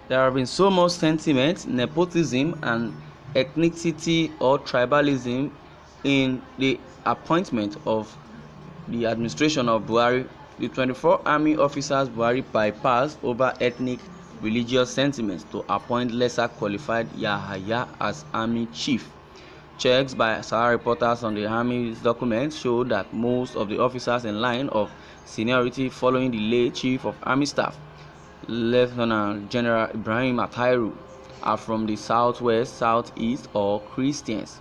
There have been so much sentiment, nepotism, and ethnicity or tribalism in the appointment of the administration of Buhari. The 24 army officers Buhari bypassed over ethnic religious sentiments to appoint lesser qualified Yahaya as army chief. Checks by Sahara reporters on the army's documents show that most of the officers in line of seniority following the late chief of army staff, Lieutenant General Ibrahim Atairu, are from the southwest, southeast, or Christians.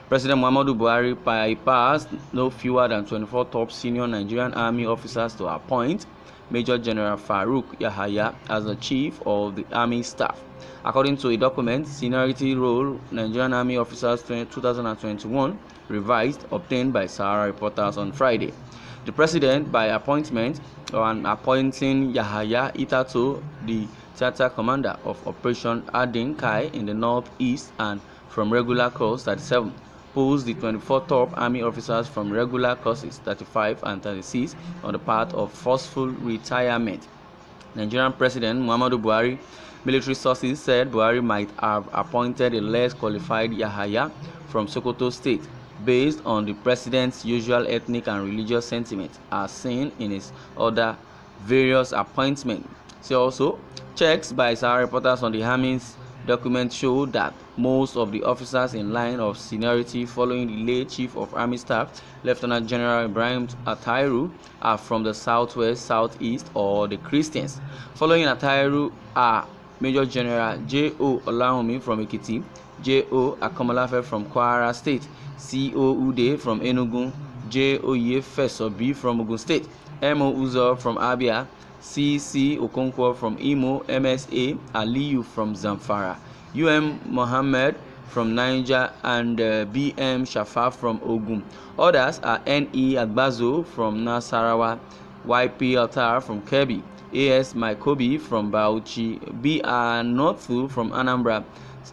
President Muhammadu Buhari bypassed no fewer than 24 top senior Nigerian army officers to appoint Major General Farouk Yahaya as the chief of the army staff. According to a document, Seniority Roll Nigerian Army Officers 2021 revised, obtained by Sahara reporters on Friday. The president, by appointment and appointing Yahaya Itato, the theater commander of Operation Adin Kai in the northeast, and from regular course 37, pulls the 24 top army officers from regular courses 35 and 36 on the path of forceful retirement. Nigerian President Muhammadu Buhari military sources said Buhari might have appointed a less qualified Yahaya from Sokoto State based on the president's usual ethnic and religious sentiments as seen in his other various appointments. See also, checks by Sahara reporters on the army's documents show that most of the officers in line of seniority following the late chief of army staff, Lieutenant General Ibrahim Atairu, are from the southwest, southeast, or the Christians. Following Atairu are Major General J.O. Olawumi from Ekiti, J.O. Akomolafe from Kwara State, C.O. Ude from Enugu, J.O. Yefesobi from Ogun State, M.O. Uzo from Abia, C.C. Okonkwo from Imo, M.S.A. Aliyu from Zamfara, U.M. Mohammed from Niger, and B.M. Shafa from Ogun. Others are N.E. Agbazo from Nasarawa, Y.P. Altar from Kebbi, A.S. Maikobi from Bauchi, B.R. Nothu from Anambra,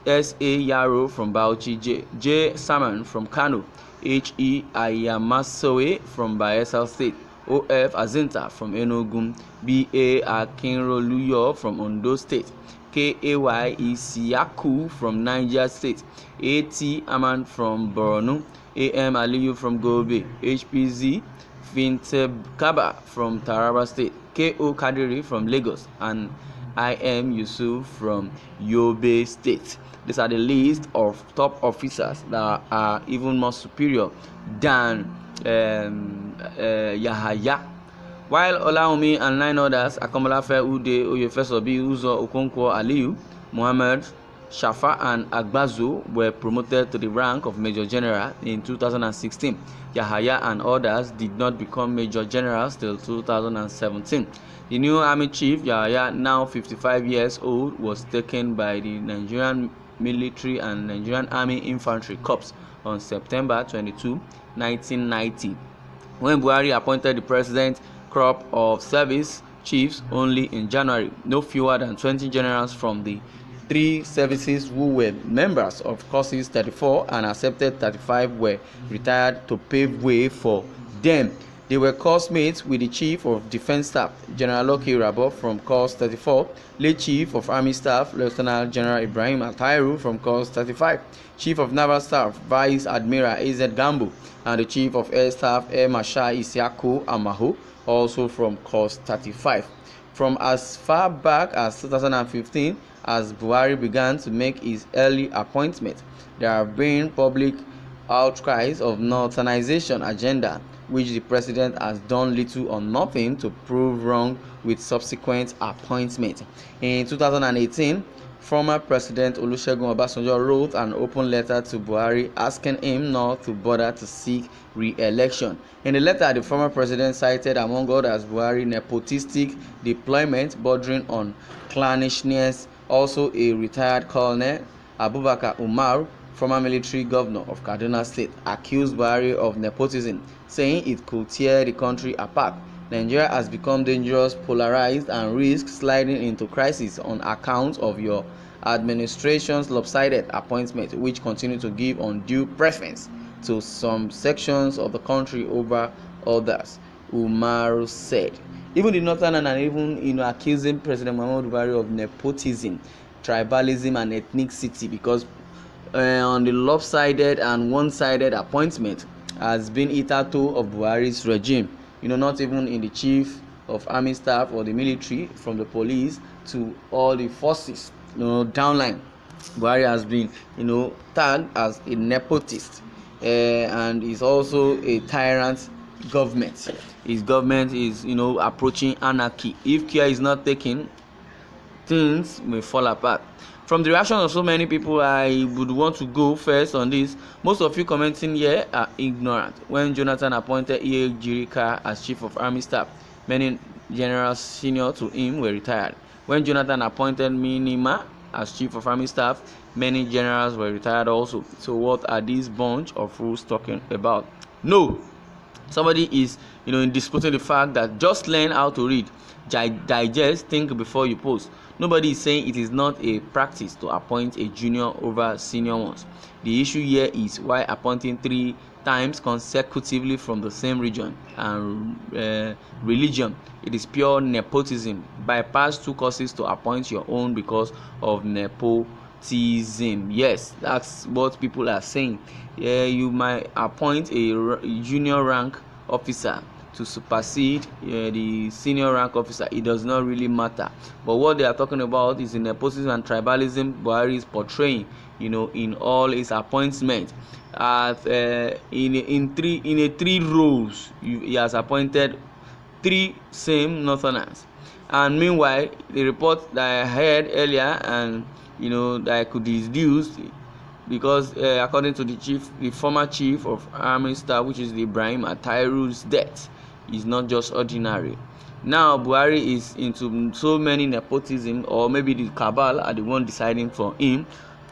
S.A. Yaro from Bauchi, J. Saman from Kano, H.E. Ayamasowe from Bayelsa State, O.F. Azinta from Enugu, B.A. Akinroluyo from Ondo State, K.A.Y. Isiaku from Niger State, A.T. Aman from Borno, A.M. Aliyu from Gobe, H.P.Z. Fintebkaba from Taraba State, K.O. Kadiri from Lagos, and I.M. Yusuf from Yobe State. These are the list of top officers that are even more superior than Yahaya. While Olawumi and 9 others, Akomolafe, Ude, Oyefesobi, Uzo, Okonkwo, Aliyu, Mohammed, Shafa, and Agbazo were promoted to the rank of Major General in 2016. Yahaya and others did not become Major Generals till 2017. The new Army Chief, Yahaya, now 55 years old, was taken by the Nigerian Military and Nigerian Army Infantry Corps on September 22, 1990. When Buhari appointed the president crop of service chiefs only in January, no fewer than 20 generals from the 3 services who were members of courses 34 and accepted 35 were retired to pave way for them. They were course mates with the Chief of Defense Staff, General Loki Rabo from course 34, late Chief of Army Staff, Lieutenant General Ibrahim Atairu from course 35, Chief of Naval Staff, Vice Admiral A.Z. Gambo, and the Chief of Air Staff, Air Marshal Isiaku Amaho, also from course 35. From as far back as 2015, as Buhari began to make his early appointment, there have been public outcries of northernization agenda, which the president has done little or nothing to prove wrong with subsequent appointments. In 2018, former President Olusegun Obasanjo wrote an open letter to Buhari asking him not to bother to seek re-election. In the letter, the former president cited, among others, Buhari nepotistic deployment bordering on clannishness. Also, a retired colonel, Abubakar Umar, former military governor of Kaduna State, accused Buhari of nepotism, saying it could tear the country apart. Nigeria has become dangerous, polarized, and risks sliding into crisis on account of your administration's lopsided appointment, which continue to give undue preference to some sections of the country over others, Umaru said. Even the northern and even accusing President Muhammadu Buhari of nepotism, tribalism and ethnicity, because on the lopsided and one-sided appointment has been hitherto of Buhari's regime. Not even in the chief of army staff or the military, from the police to all the forces, downline. Buhari has been, tagged as a nepotist, and is also a tyrant government. His government is, approaching anarchy. If care is not taken, things may fall apart. From the reaction of so many people, I would want to go first on this. Most of you commenting here are ignorant. When Jonathan appointed E.A. Jirika as chief of army staff, many generals senior to him were retired. When Jonathan appointed Minima as chief of army staff, many generals were retired also. So what are these bunch of fools talking about? No, somebody is disputing the fact that just learn how to read, digest, think before you post. Nobody is saying it is not a practice to appoint a junior over senior ones. The issue here is why appointing 3 times consecutively from the same region and religion. It is pure nepotism. Bypass 2 courses to appoint your own because of nepotism. Yes, that's what people are saying. You might appoint a junior rank officer to supersede the senior rank officer. It does not really matter. But what they are talking about is the nepotism and tribalism Buhari is portraying, in all his appointments. In 3 rows, he has appointed 3 same northerners. And meanwhile, the report that I heard earlier and that I could deduce, because according to the former chief of army staff, which is Ibrahim Atairu's death, is not just ordinary. Now Buhari is into so many nepotism, or maybe the cabal are the one deciding for him.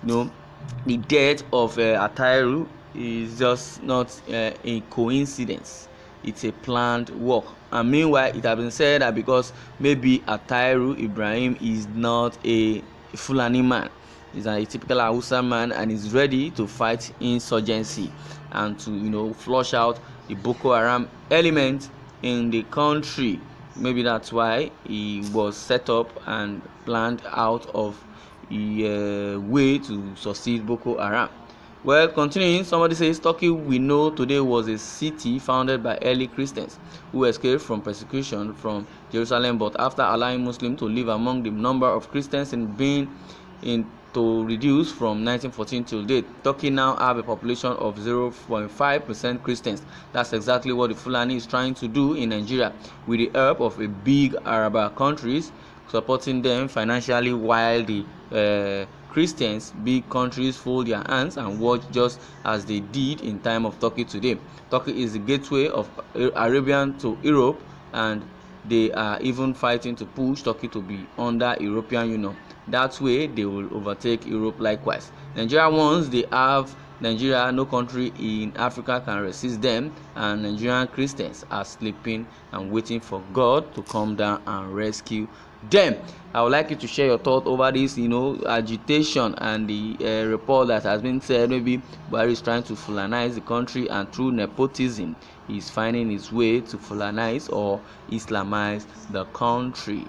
The death of Atairu is just not a coincidence. It's a planned work. And meanwhile, it has been said that because maybe Atairu Ibrahim is not a Fulani man, he's a typical Hausa man, and is ready to fight insurgency and to flush out the Boko Haram element in the country. Maybe that's why he was set up and planned out of the way to succeed Boko Haram. Well, continuing, somebody says Turkey we know today was a city founded by early Christians who escaped from persecution from Jerusalem, but after allowing Muslims to live among the number of Christians to reduce from 1914 till date, Turkey now have a population of 0.5% Christians. That's exactly what the Fulani is trying to do in Nigeria, with the help of a big Arab countries supporting them financially, while the Christians, big countries, fold their hands and watch, just as they did in time of Turkey today. Turkey is the gateway of Arabian to Europe, and they are even fighting to push Turkey to be under European Union. That way they will overtake Europe likewise. Nigeria, once they have Nigeria, no country in Africa can resist them, and Nigerian Christians are sleeping and waiting for God to come down and rescue them. I would like you to share your thought over this agitation and the report that has been said maybe Buhari is trying to Fulanize the country, and through nepotism he is finding his way to Fulanize or Islamize the country.